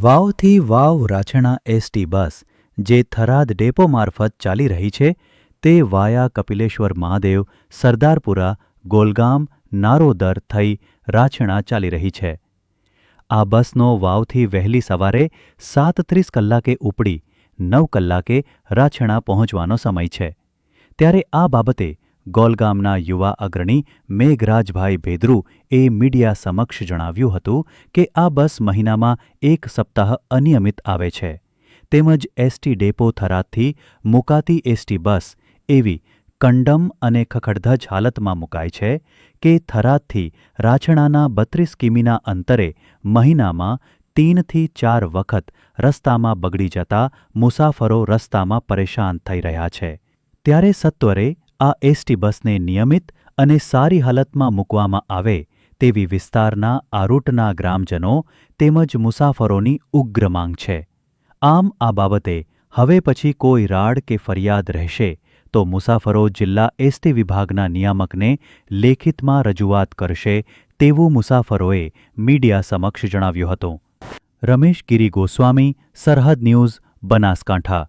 વાવથી વાવ રાછણા ST bus જે Tharad depot મારફત ચાલી રહી છે તે વાયા કપિલેશ્વર મહાદેવ, સરદારપુરા, ગોલગામ, નારોદર થઈ રાછણા ચાલી રહી છે. આ બસનો વાવથી વહેલી સવારે 7:30 કલાકે ઉપડી 9 કલાકે રાછણા પહોંચવાનો સમય છે. ત્યારે આ બાબતે ગોલગામના યુવા અગ્રણી મેઘરાજભાઈ ભેદરૂ એ મીડિયા સમક્ષ જણાવ્યું હતું કે આ બસ મહિનામાં 1 સપ્તાહ અનિયમિત આવે છે તેમજ એસટી ડેપો થરાદથી મુકાતી એસટી બસ એવી કંડમ અને ખખડધજ હાલતમાં મુકાય છે કે થરાદથી રાછણાના 32 કિમીના અંતરે મહિનામાં 3 થી 4 વખત રસ્તામાં બગડી જતા મુસાફરો રસ્તામાં પરેશાન થઈ રહ્યા છે. ત્યારે સત્વરે આ એસટી બસને નિયમિત અને સારી હાલતમાં મૂકવામાં આવે તેવી વિસ્તારના આ રૂટના ગ્રામજનો તેમજ મુસાફરોની ઉગ્ર માંગ છે. આમ આ બાબતે હવે પછી કોઈ રાડ કે ફરિયાદ રહેશે તો મુસાફરો જિલ્લા એસટી વિભાગના નિયામકને લેખિતમાં રજૂઆત કરશે તેવું મુસાફરોએ મીડિયા સમક્ષ જણાવ્યું હતું. રમેશ ગિરી ગોસ્વામી, સરહદ ન્યૂઝ, બનાસકાંઠા.